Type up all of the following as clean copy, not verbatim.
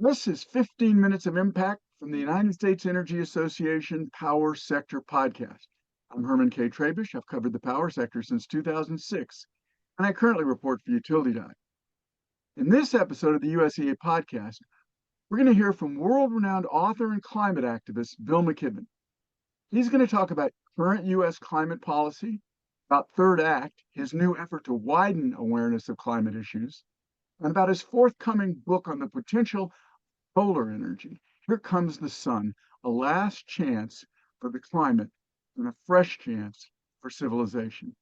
This is 15 Minutes of Impact from the United States Energy Association Power Sector Podcast. I'm Herman K. Trabish. I've covered the power sector since 2006, and I currently report for Utility Dive. In this episode of the USEA Podcast, we're going to hear from world-renowned author and climate activist Bill McKibben. He's going to talk about current U.S. climate policy, about Third Act, his new effort to widen awareness of climate issues, and about his forthcoming book on the potential solar energy. Here comes the sun, a last chance for the climate and a fresh chance for civilization.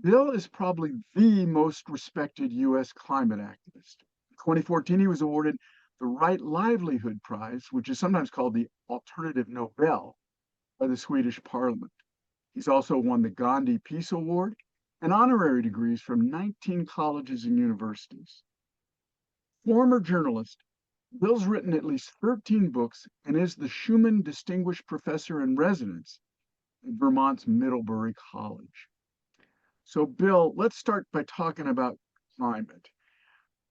Bill is probably the most respected U.S. climate activist. In 2014, he was awarded the Right Livelihood Prize, which is sometimes called the Alternative Nobel, by the Swedish Parliament. He's also won the Gandhi Peace Award and honorary degrees from 19 colleges and universities. Former journalist, Bill's written at least 13 books and is the Schumann Distinguished Professor in Residence at Vermont's Middlebury College. So, Bill, let's start by talking about climate.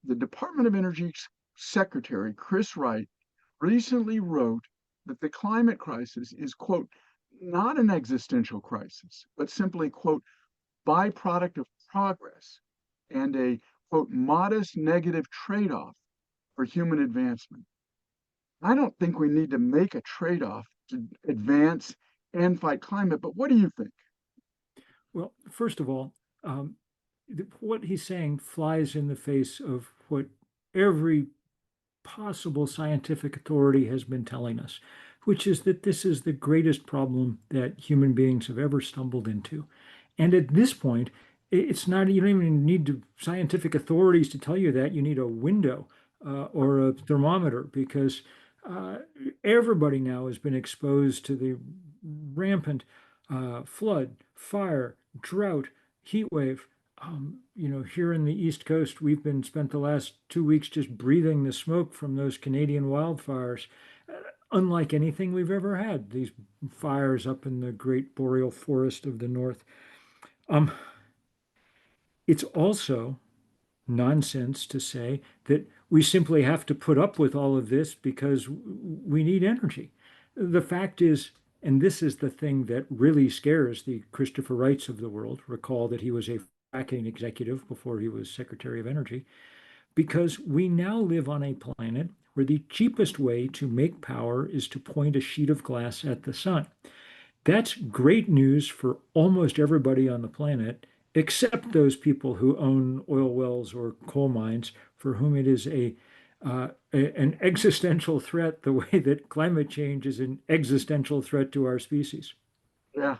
The Department of Energy Secretary, Chris Wright, recently wrote that the climate crisis is, quote, not an existential crisis, but simply, quote, byproduct of progress and a, quote, modest negative trade-off for human advancement. I don't think we need to make a trade-off to advance and fight climate, but what do you think? Well, first of all, what he's saying flies in the face of what every possible scientific authority has been telling us, which is that this is the greatest problem that human beings have ever stumbled into. And at this point, it's not, you don't even need scientific authorities to tell you that. You need a window or a thermometer because everybody now has been exposed to the rampant flood, fire, drought, heat wave. Here in the East Coast, we've been spent the last 2 weeks just breathing the smoke from those Canadian wildfires, unlike anything we've ever had. These fires up in the great boreal forest of the north. It's also nonsense to say that we simply have to put up with all of this because we need energy. The fact is, and this is the thing that really scares the Christopher Wrights of the world, recall that he was a fracking executive before he was Secretary of Energy, because we now live on a planet where the cheapest way to make power is to point a sheet of glass at the sun. That's great news for almost everybody on the planet, except those people who own oil wells or coal mines, for whom it is an existential threat, the way that climate change is an existential threat to our species. Yeah,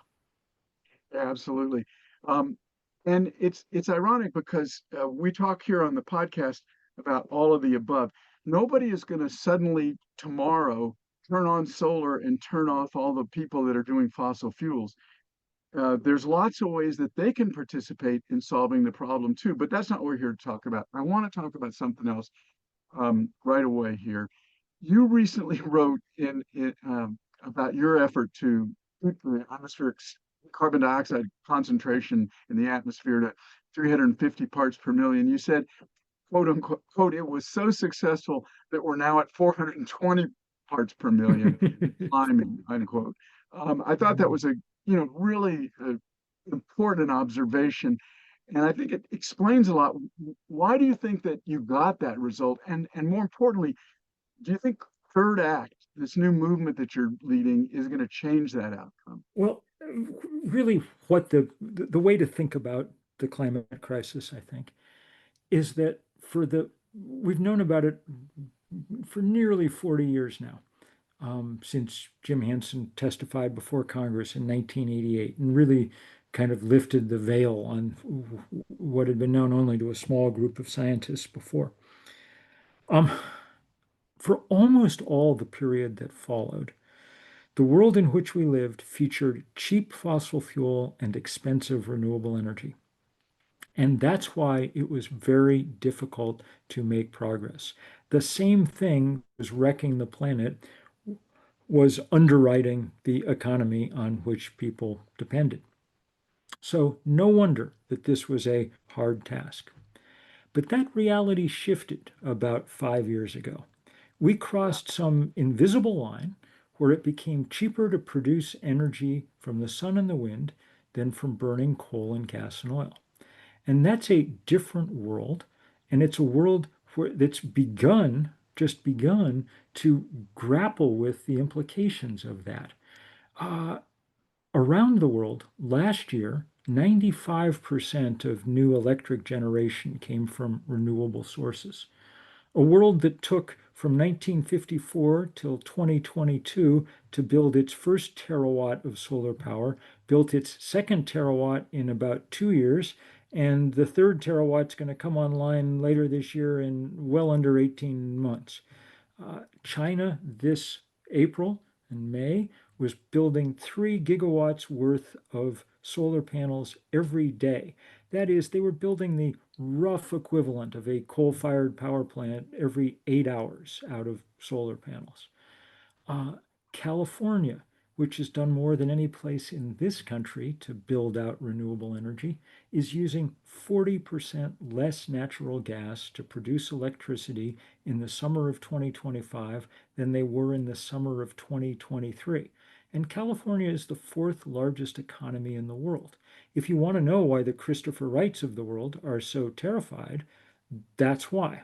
yeah, absolutely. Um, and it's ironic because we talk here on the podcast about all of the above. Nobody is going to suddenly tomorrow turn on solar and turn off all the people that are doing fossil fuels. There's lots of ways that they can participate in solving the problem too, but that's not what we're here to talk about. I want to talk about something else right away here. You recently wrote about your effort to keep the atmospheric carbon dioxide concentration in the atmosphere to 350 parts per million. You said, quote unquote, it was so successful that we're now at 420 parts per million and climbing, unquote. I thought that was a really important observation, and I think it explains a lot. Why do you think that you got that result? And more importantly, do you think Third Act, this new movement that you're leading, is going to change that outcome? Well, really, what the way to think about the climate crisis, I think, is that we've known about it for nearly 40 years now, since Jim Hansen testified before Congress in 1988 and really kind of lifted the veil on what had been known only to a small group of scientists before. Um, for almost all the period that followed, the world in which we lived featured cheap fossil fuel and expensive renewable energy. And that's why it was very difficult to make progress. The same thing was wrecking the planet was underwriting the economy on which people depended. So no wonder that this was a hard task. But that reality shifted about 5 years ago. We Yeah. crossed some invisible line where it became cheaper to produce energy from the sun and the wind than from burning coal and gas and oil. And that's a different world. And it's a world that's just begun to grapple with the implications of that. Uh, Around the world, last year, 95% of new electric generation came from renewable sources. A world that took from 1954 till 2022 to build its first terawatt of solar power, built its second terawatt in about 2 years, and the third terawatt's going to come online later this year in well under 18 months. China this April and May was building 3 gigawatts worth of solar panels every day. That is, they were building the rough equivalent of a coal-fired power plant every 8 hours out of solar panels. Uh, California, which has done more than any place in this country to build out renewable energy, is using 40% less natural gas to produce electricity in the summer of 2025 than they were in the summer of 2023. And California is the fourth largest economy in the world. If you want to know why the Christopher Wrights of the world are so terrified, that's why.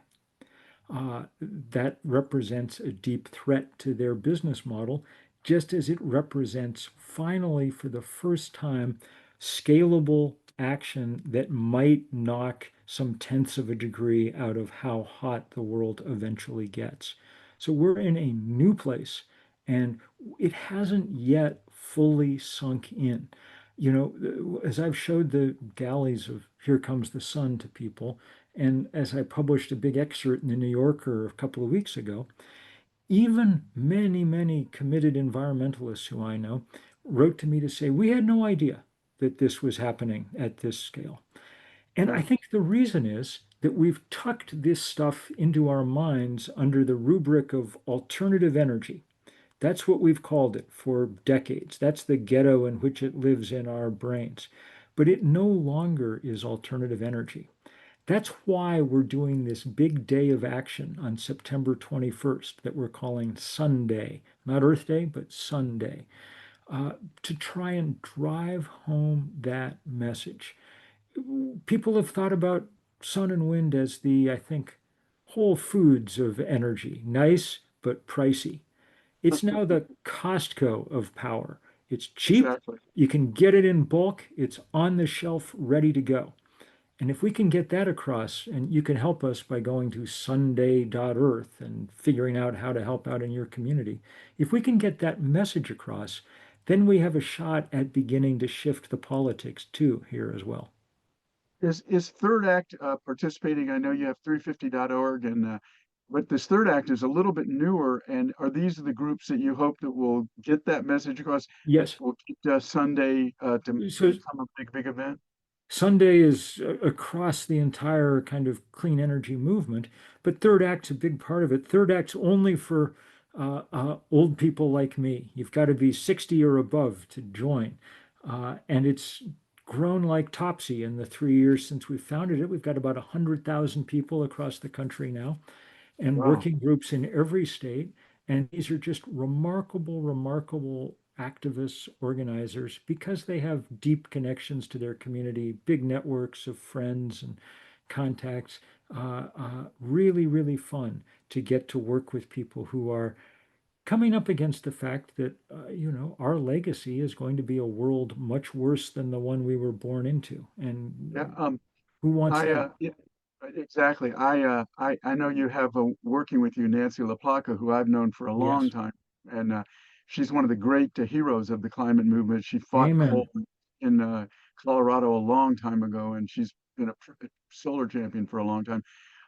That represents a deep threat to their business model, just as it represents, finally, for the first time, scalable action that might knock some tenths of a degree out of how hot the world eventually gets. So we're in a new place, and it hasn't yet fully sunk in. As I've showed the galleys of Here Comes the Sun to people, and as I published a big excerpt in the New Yorker a couple of weeks ago, even many, many committed environmentalists who I know wrote to me to say, we had no idea that this was happening at this scale. And I Yeah. think the reason is that we've tucked this stuff into our minds under the rubric of alternative energy. That's what we've called it for decades. That's the ghetto in which it lives in our brains. But it no longer is alternative energy. That's why we're doing this big day of action on September 21st that we're calling Sunday, not Earth Day, but Sunday, to try and drive home that message. People have thought about sun and wind as the, I think, whole foods of energy, nice but pricey. It's now the Costco of power. It's cheap, Exactly. you can get it in bulk, it's on the shelf, ready to go. And if we can get that across, and you can help us by going to sunday.earth and figuring out how to help out in your community, if we can get that message across, then we have a shot at beginning to shift the politics too here as well. Is Third Act participating? I know you have 350.org, and but this Third Act is a little bit newer. And are these the groups that you hope that will get that message across, that Yes. will keep Sunday to So become a big event? Sunday is across the entire kind of clean energy movement, but Third Act's a big part of it. Third Act's only for old people like me. You've got to be 60 or above to join. And it's grown like topsy in the 3 years since we founded it. We've got about 100,000 people across the country now and Wow. working groups in every state. And these are just remarkable, remarkable activists, organizers, because they have deep connections to their community, big networks of friends and contacts. Really, really fun to get to work with people who are coming up against the fact that, our legacy is going to be a world much worse than the one we were born into. Yeah. And who wants I that? yeah, exactly. I know you have working with you Nancy LaPlaca, who I've known for a long Yes. time, and she's one of the great heroes of the climate movement. She fought coal Amen. in Colorado a long time ago, and she's been a solar champion for a long time.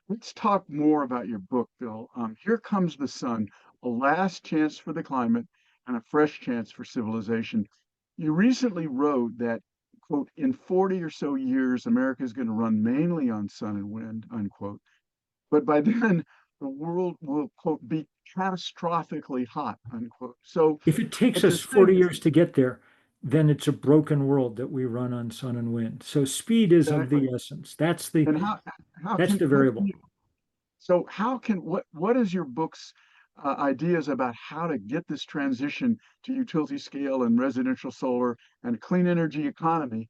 Let's talk more about your book, Bill. Here Comes the Sun, a last chance for the climate and a fresh chance for civilization. You recently wrote that, quote, in 40 or so years, America is going to run mainly on sun and wind, unquote. But by then, the world will, quote, be catastrophically hot, unquote. So If it takes what you're us 40 saying is years to get there, then it's a broken world that we run on sun and wind. So speed is of exactly. the essence. That's the And how that's can the what can variable. you, so how can what is your book's ideas about how to get this transition to utility scale and residential solar and clean energy economy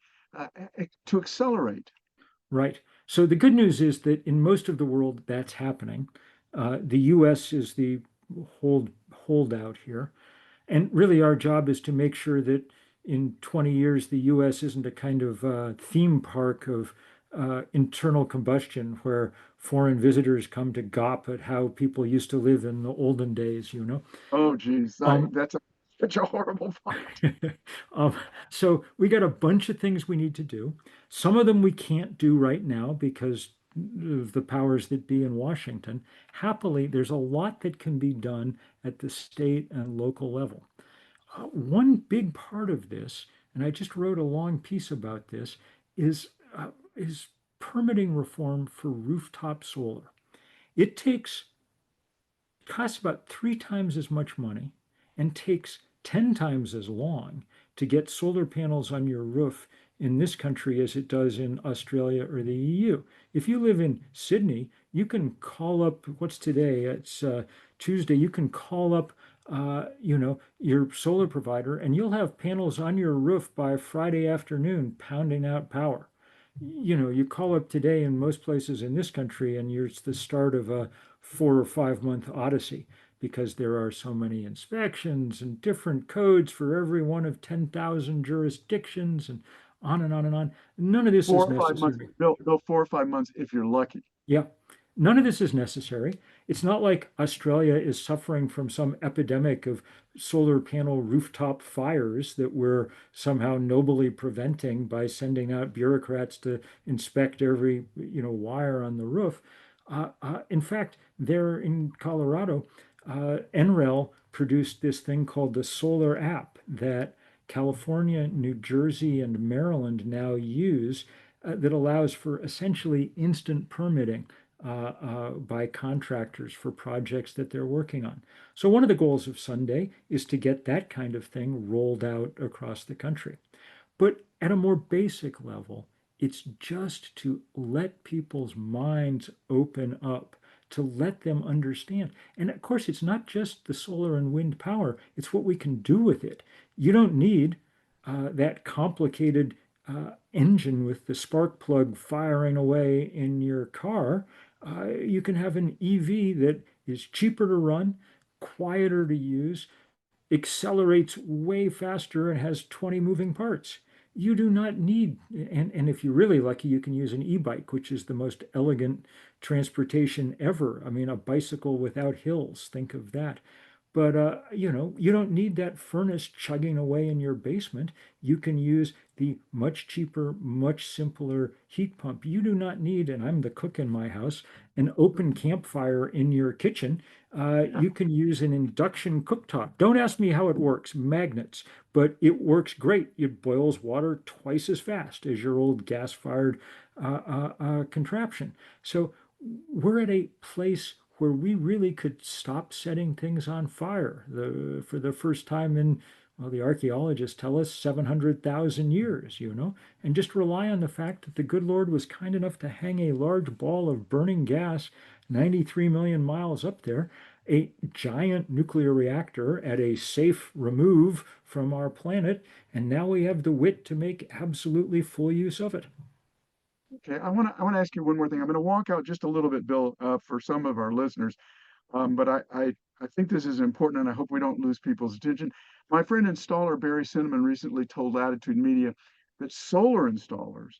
to accelerate. Right. So the good news is that in most of the world, that's happening. The U.S. is the holdout here. And really, our job is to make sure that in 20 years, the US isn't a kind of theme park of internal combustion where foreign visitors come to gawp at how people used to live in the olden days, you know. Oh, geez, Um, such a horrible thought. um, so we got a bunch of things we need to do. Some of them we can't do right now because of the powers that be in Washington. Happily, there's a lot that can be done at the state and local level. One big part of this, and I just wrote a long piece about this, is permitting reform for rooftop solar. It costs about 3 times as much money and takes 10 times as long to get solar panels on your roof in this country as it does in Australia or the EU. If you live in Sydney, you can call up, what's today? It's Tuesday. You can call up, your solar provider, and you'll have panels on your roof by Friday afternoon pounding out power. You call up today in most places in this country, and it's the start of a 4 or 5 month odyssey because there are so many inspections and different codes for every one of 10,000 jurisdictions and on and on and on. None of this is 4 or 5 months, necessary. Bill, 4 or 5 months if you're lucky. Yeah, none of this is necessary. It's not like Australia is suffering from some epidemic of solar panel rooftop fires that we're somehow nobly preventing by sending out bureaucrats to inspect every, wire on the roof. In fact, there in Colorado, NREL produced this thing called the Solar App that California, New Jersey, and Maryland now use that allows for essentially instant permitting by contractors for projects that they're working on. So one of the goals of Sunday is to get that kind of thing rolled out across the country. But at a more basic level, it's just to let people's minds open up, to let them understand. And of course, it's not just the solar and wind power, it's what we can do with it. You don't need that complicated engine with the spark plug firing away in your car. You can have an EV that is cheaper to run, quieter to use, accelerates way faster, and has 20 moving parts. You do not need, and if you're really lucky, you can use an e-bike, which is the most elegant transportation ever. I mean, a bicycle without hills, think of that. But you don't need that furnace chugging away in your basement. You can use the much cheaper, much simpler heat pump. You do not need, and I'm the cook in my house, an open campfire in your kitchen. You can use an induction cooktop. Don't ask me how it works, magnets, but it works great. It boils water twice as fast as your old gas-fired contraption. So we're at a place where we really could stop setting things on fire for the first time in, well, the archaeologists tell us 700,000 years, and just rely on the fact that the good Lord was kind enough to hang a large ball of burning gas 93 million miles up there, a giant nuclear reactor at a safe remove from our planet, and now we have the wit to make absolutely full use of it. Okay, I want to ask you one more thing. I'm going to walk out just a little bit, Bill, for some of our listeners. But I think this is important, and I hope we don't lose people's attention. My friend installer Barry Cinnamon recently told Latitude Media that solar installers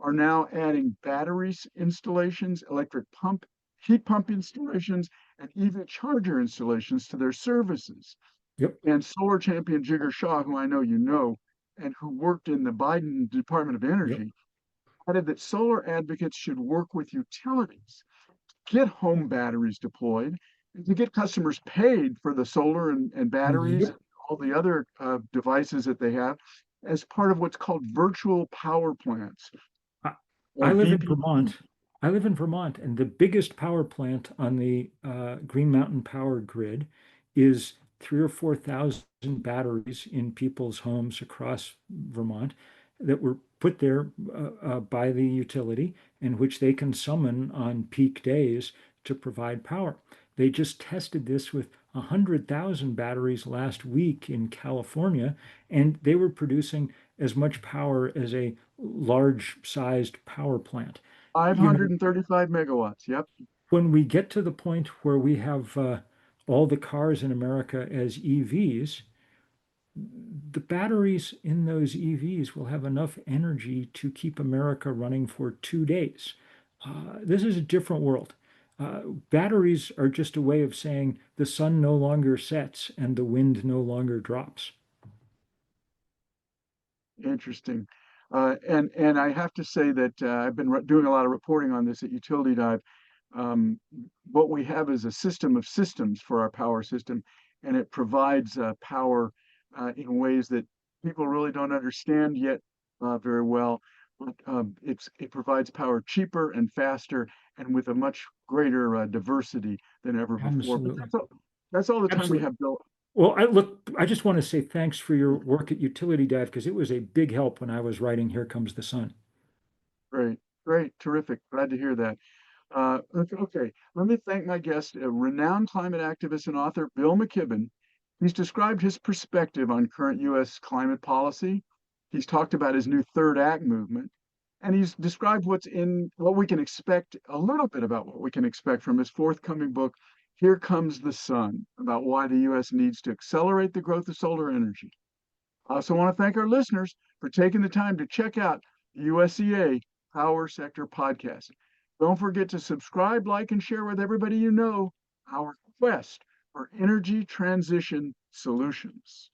are now adding batteries installations, electric pump, heat pump installations, and EV charger installations to their services. Yep, And solar champion Jigger Shaw, who I know you know, and who worked in the Biden Department of yep, Energy, added that solar advocates should work with utilities get home batteries deployed and to get customers paid for the solar and batteries, yep. and all the other devices that they have as part of what's called virtual power plants I, or I live in VPP. Vermont. I live in Vermont, and the biggest power plant on the Green Mountain Power grid is 3 or 4 thousand batteries in people's homes across Vermont that were put there by the utility, and which they can summon on peak days to provide power. They just tested this with 100,000 batteries last week in California, and they were producing as much power as a large-sized power plant. You know, 535 megawatts. Yep. when we get to the point where we have all the cars in America as EVs, the batteries in those EVs will have enough energy to keep America running for 2 days. This is a different world. Batteries are just a way of saying the sun no longer sets and the wind no longer drops. Interesting. And I have to say that I've been doing a lot of reporting on this at Utility Dive. Um, what we have is a system of systems for our power system, and it provides power in ways that people really don't understand yet very well. But it provides power cheaper and faster, and with a much greater diversity than ever before. But Absolutely. that's all the time we Absolutely. have, Bill. Well, I just want to say thanks for your work at Utility Dive because it was a big help when I was writing Here Comes the Sun. Great, great, terrific. Glad to hear that. Okay, let me thank my guest, a renowned climate activist and author, Bill McKibben. He's described his perspective on current U.S. climate policy. He's talked about his new Third Act movement, and he's described what we can expect, a little bit about what we can expect from his forthcoming book, Here Comes the Sun, about why the U.S. needs to accelerate the growth of solar energy. I also want to thank our listeners for taking the time to check out the USEA Power Sector Podcast. Don't forget to subscribe, like, and share with everybody you know our quest for energy transition solutions.